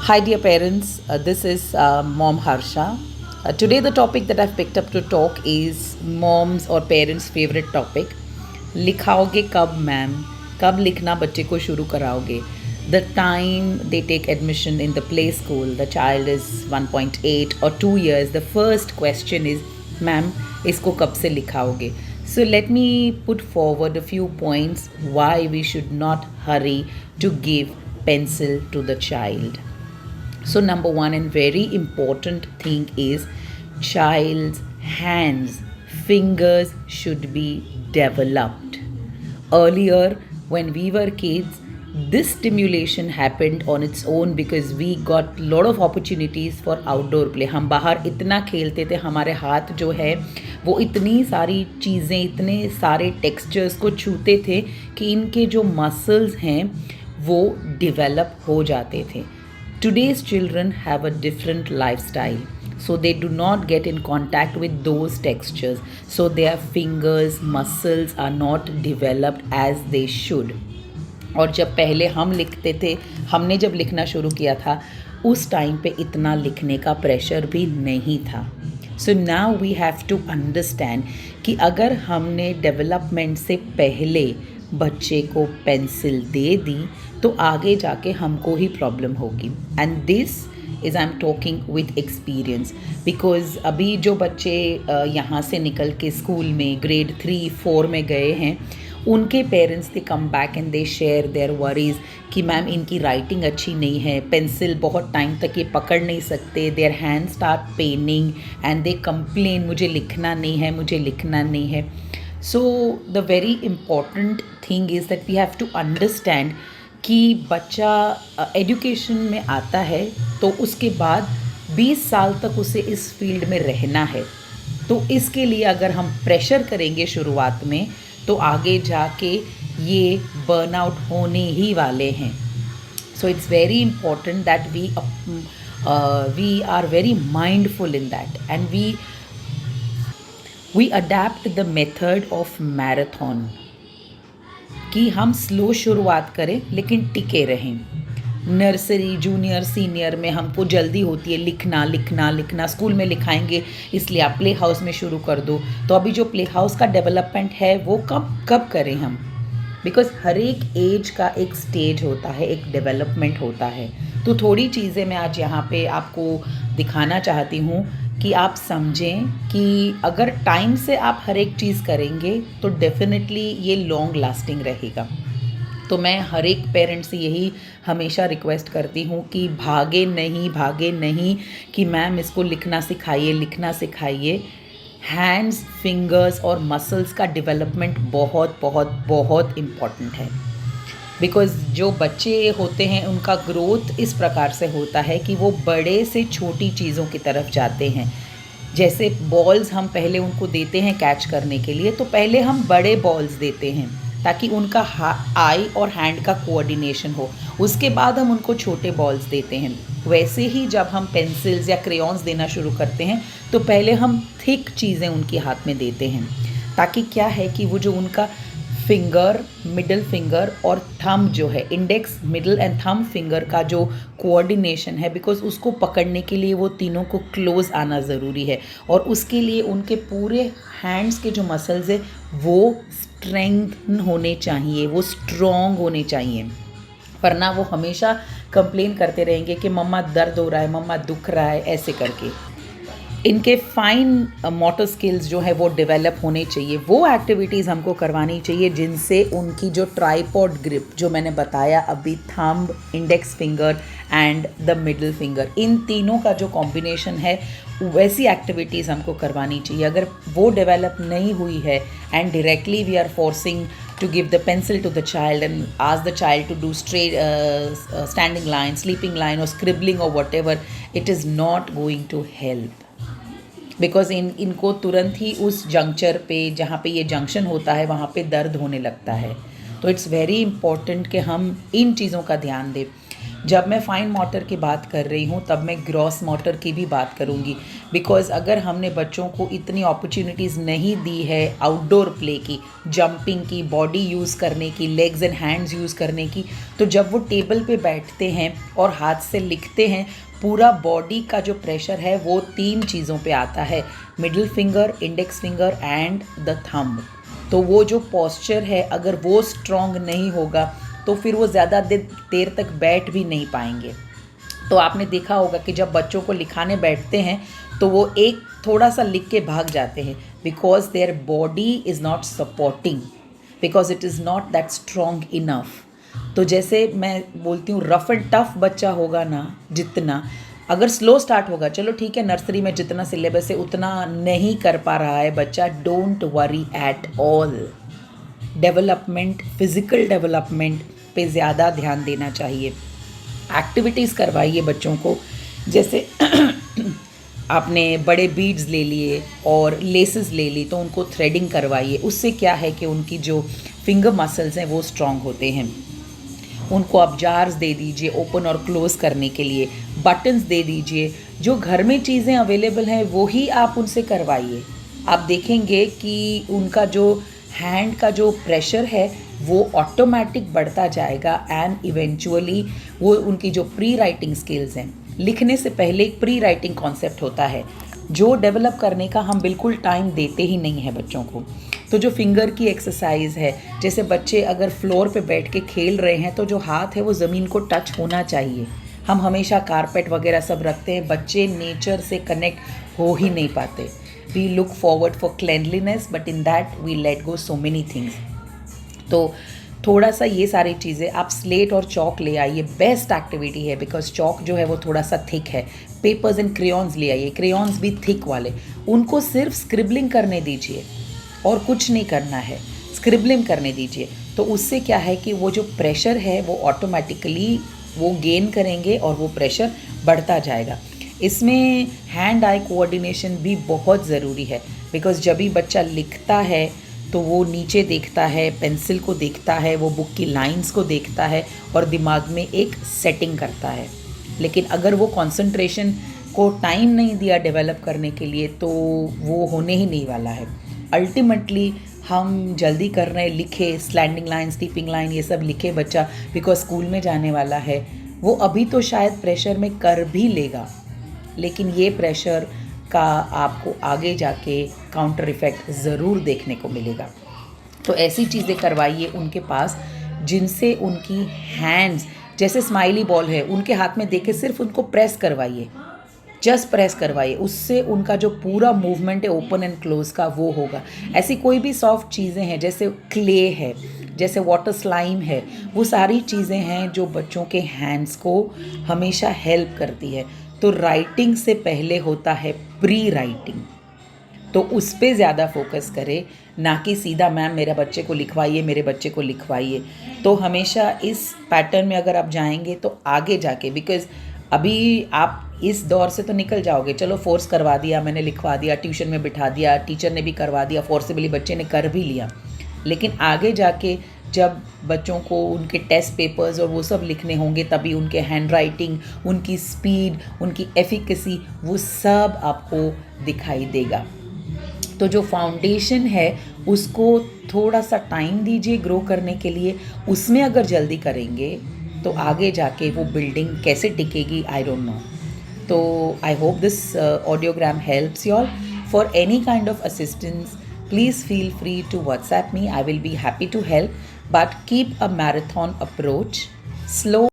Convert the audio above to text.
Hi, dear parents. This is Mom Harsha. Today, the topic that I've picked up to talk is mom's or parents' favorite topic. लिखाओगे कब ma'am? कब लिखना बच्चे को शुरू कराओगे? The time they take admission in the play school, the child is 1.8 or 2 years. The first question is, ma'am इसको कब से लिखाओगे? So let me put forward a few points why we should not hurry to give pencil to the child. So number one and very important thing is child's hands, fingers should be developed. Earlier when we were kids, this stimulation happened on its own because we got lot of opportunities for outdoor play. हम बाहर इतना खेलते थे, हमारे हाथ जो है वो इतनी सारी चीज़ें, इतने सारे टेक्सचर्स को छूते थे कि इनके जो मसल्स हैं वो डेवलप हो जाते थे. Today's children have a different lifestyle, so they do not get in contact with those textures, so their fingers, muscles are not developed as they should. और जब पहले हम लिखते थे, हमने जब लिखना शुरू किया था उस टाइम पे इतना लिखने का प्रेशर भी नहीं था. So now we have to understand कि अगर हमने डेवलपमेंट से पहले बच्चे को पेंसिल दे दी तो आगे जाके हमको ही प्रॉब्लम होगी. And this is I am talking with experience because अभी जो बच्चे यहाँ से निकल के स्कूल में ग्रेड 3-4 में गए हैं, उनके parents they come back and they share their worries कि मैम इनकी राइटिंग अच्छी नहीं है, पेंसिल बहुत टाइम तक ये पकड़ नहीं सकते, their hand start paining and they complain मुझे लिखना नहीं है, मुझे लिखना नहीं है. So the very important thing is that we have to understand कि बच्चा एजुकेशन में आता है तो उसके बाद 20 साल तक उसे इस फील्ड में रहना है. तो इसके लिए अगर हम प्रेशर करेंगे शुरुआत में तो आगे जाके ये बर्नआउट होने ही वाले हैं. So it's very important that we are very mindful in that and we adapt the method of marathon कि हम स्लो शुरुआत करें लेकिन टिके रहें. नर्सरी, जूनियर, सीनियर में हमको जल्दी होती है लिखना लिखना लिखना, स्कूल में लिखाएंगे इसलिए आप प्ले हाउस में शुरू कर दो. तो अभी जो प्ले हाउस का डेवलपमेंट है वो कब करें हम, बिकॉज हर एक एज का एक स्टेज होता है, एक डेवलपमेंट होता है. तो थोड़ी चीज़ें मैं आज यहाँ पे आपको दिखाना चाहती हूँ कि आप समझें कि अगर टाइम से आप हर एक चीज़ करेंगे तो डेफिनेटली ये लॉन्ग लास्टिंग रहेगा. तो मैं हर एक पेरेंट से यही हमेशा रिक्वेस्ट करती हूँ कि भागे नहीं कि मैम इसको लिखना सिखाइए, लिखना सिखाइए. हैंड्स, फिंगर्स और मसल्स का डेवलपमेंट बहुत बहुत बहुत इम्पॉर्टेंट है. बिकॉज़ जो बच्चे होते हैं उनका ग्रोथ इस प्रकार से होता है कि वो बड़े से छोटी चीज़ों की तरफ जाते हैं. जैसे बॉल्स हम पहले उनको देते हैं कैच करने के लिए, तो पहले हम बड़े बॉल्स देते हैं ताकि उनका आई और हैंड का कोऑर्डिनेशन हो. उसके बाद हम उनको छोटे बॉल्स देते हैं. वैसे ही जब हम पेंसिल्स या क्रेयॉन्स देना शुरू करते हैं तो पहले हम थिक चीज़ें उनके हाथ में देते हैं ताकि क्या है कि वो जो उनका फिंगर, मिडल फिंगर और थंब जो है, index, middle and thumb finger का जो कोऑर्डिनेशन है, बिकॉज उसको पकड़ने के लिए वो तीनों को क्लोज आना ज़रूरी है और उसके लिए उनके पूरे हैंड्स के जो मसल्स है वो स्ट्रेंथ होने चाहिए, वो स्ट्रॉन्ग होने चाहिए. वरना वो हमेशा कंप्लेन करते रहेंगे कि मम्मा दर्द हो रहा है, मम्मा दुख रहा है, ऐसे करके. इनके फाइन मोटर स्किल्स जो है वो डेवलप होने चाहिए. वो एक्टिविटीज़ हमको करवानी चाहिए जिनसे उनकी जो ट्राइपॉड ग्रिप जो मैंने बताया अभी, thumb, index finger and the middle finger, इन तीनों का जो कॉम्बिनेशन है वैसी एक्टिविटीज़ हमको करवानी चाहिए. अगर वो डेवलप नहीं हुई है and directly we are forcing to give the pencil to the child and ask the child to do straight standing line, sleeping line or scribbling or whatever, it is not going to help. Because इनको तुरंत ही उस juncture पे, जहाँ पे ये junction होता है, वहाँ पे दर्द होने लगता है. तो इट्स वेरी इम्पॉर्टेंट कि हम इन चीज़ों का ध्यान दें. जब मैं फाइन मोटर की बात कर रही हूँ तब मैं ग्रॉस मोटर की भी बात करूँगी, बिकॉज़ अगर हमने बच्चों को इतनी अपॉर्चुनिटीज़ नहीं दी है आउटडोर प्ले की, जंपिंग की, बॉडी यूज़ करने की, लेग्स एंड हैंड्स यूज़ करने की, तो जब वो टेबल पे बैठते हैं और हाथ से लिखते हैं, पूरा बॉडी का जो प्रेशर है वो 3 चीज़ों पे आता है, middle finger, index finger and the thumb. तो वो जो पोस्चर है अगर वो स्ट्रॉन्ग नहीं होगा तो फिर वो ज़्यादा देर तक बैठ भी नहीं पाएंगे। तो आपने देखा होगा कि जब बच्चों को लिखाने बैठते हैं तो वो एक थोड़ा सा लिख के भाग जाते हैं, because their body is not supporting, because it is not that strong enough. तो जैसे मैं बोलती हूँ रफ़ एंड टफ बच्चा होगा ना जितना, अगर स्लो स्टार्ट होगा, चलो ठीक है नर्सरी में जितना सिलेबस है उतना नहीं कर पा रहा है बच्चा, don't worry at all. Development, physical development पे ज़्यादा ध्यान देना चाहिए। एक्टिविटीज़ करवाइए बच्चों को, जैसे आपने बड़े बीड्स ले लिए और लेसेस ले ली तो उनको थ्रेडिंग करवाइए। उससे क्या है कि उनकी जो फिंगर मसल्स हैं वो स्ट्रॉन्ग होते हैं। उनको आप जार्स दे दीजिए ओपन और क्लोज़ करने के लिए, बटन्स दे दीजिए। जो घर में चीज़ें अवेलेबल हैं वो ही आप उनसे करवाइए। आप देखेंगे कि उनका जो हैंड का जो प्रेशर है वो ऑटोमेटिक बढ़ता जाएगा एंड इवेंचुअली वो उनकी जो प्री राइटिंग स्किल्स हैं, लिखने से पहले एक प्री राइटिंग कॉन्सेप्ट होता है जो डेवलप करने का हम बिल्कुल टाइम देते ही नहीं हैं बच्चों को। तो जो फिंगर की एक्सरसाइज है, जैसे बच्चे अगर फ्लोर पे बैठ के खेल रहे हैं तो जो हाथ है वो ज़मीन को टच होना चाहिए। हम हमेशा कारपेट वगैरह सब रखते हैं, बच्चे नेचर से कनेक्ट हो ही नहीं पाते। We look forward for cleanliness but in that we let go so many things. तो थोड़ा सा ये सारी चीज़ें आप स्लेट और चॉक ले आइए, बेस्ट एक्टिविटी है, बिकॉज चॉक जो है वो थोड़ा सा थिक है। पेपर्स एंड क्रेयॉन्स ले आइए, क्रेयॉन्स भी थिक वाले, उनको सिर्फ स्क्रिबलिंग करने दीजिए और कुछ नहीं करना है, स्क्रिबलिंग करने दीजिए। तो उससे क्या है कि वो जो प्रेशर है वो ऑटोमेटिकली वो गेन करेंगे और वो प्रेशर बढ़ता जाएगा। इसमें हैंड आई कोऑर्डिनेशन भी बहुत ज़रूरी है, बिकॉज जब भी बच्चा लिखता है तो वो नीचे देखता है, पेंसिल को देखता है, वो बुक की लाइंस को देखता है और दिमाग में एक सेटिंग करता है। लेकिन अगर वो कंसंट्रेशन को टाइम नहीं दिया डेवलप करने के लिए तो वो होने ही नहीं वाला है। अल्टीमेटली हम जल्दी कर रहे हैं, लिखे स्लैंडिंग लाइन, स्टीपिंग लाइन, ये सब लिखे बच्चा, बिकॉज स्कूल में जाने वाला है। वो अभी तो शायद प्रेशर में कर भी लेगा, लेकिन ये प्रेशर का आपको आगे जाके काउंटर इफ़ेक्ट ज़रूर देखने को मिलेगा। तो ऐसी चीज़ें करवाइए उनके पास जिनसे उनकी हैंड्स, जैसे स्माइली बॉल है, उनके हाथ में देके सिर्फ उनको प्रेस करवाइए, जस्ट प्रेस करवाइए, उससे उनका जो पूरा मूवमेंट है ओपन एंड क्लोज का वो होगा। ऐसी कोई भी सॉफ्ट चीज़ें हैं, जैसे क्ले है, जैसे वाटर स्लाइम है, वो सारी चीज़ें हैं जो बच्चों के हैंड्स को हमेशा हेल्प करती है। तो राइटिंग से पहले होता है प्री राइटिंग, तो उस पर ज़्यादा फोकस करें, ना कि सीधा मैम मेरे बच्चे को लिखवाइए, मेरे बच्चे को लिखवाइए। तो हमेशा इस पैटर्न में अगर आप जाएंगे तो आगे जाके, बिकॉज अभी आप इस दौर से तो निकल जाओगे, चलो फोर्स करवा दिया, मैंने लिखवा दिया, ट्यूशन में बिठा दिया, टीचर ने भी करवा दिया, फोर्सेबली बच्चे ने कर भी लिया। लेकिन आगे जाके जब बच्चों को उनके टेस्ट पेपर्स और वो सब लिखने होंगे, तभी उनके हैंड राइटिंग, उनकी स्पीड, उनकी एफिकेसी, वो सब आपको दिखाई देगा। तो जो फाउंडेशन है उसको थोड़ा सा टाइम दीजिए ग्रो करने के लिए। उसमें अगर जल्दी करेंगे तो आगे जाके वो बिल्डिंग कैसे टिकेगी, आई डोंट नो। तो I hope this audiogram helps you all. For any kind of assistance, please feel free to WhatsApp me. I will be happy to help, but keep a marathon approach. Slow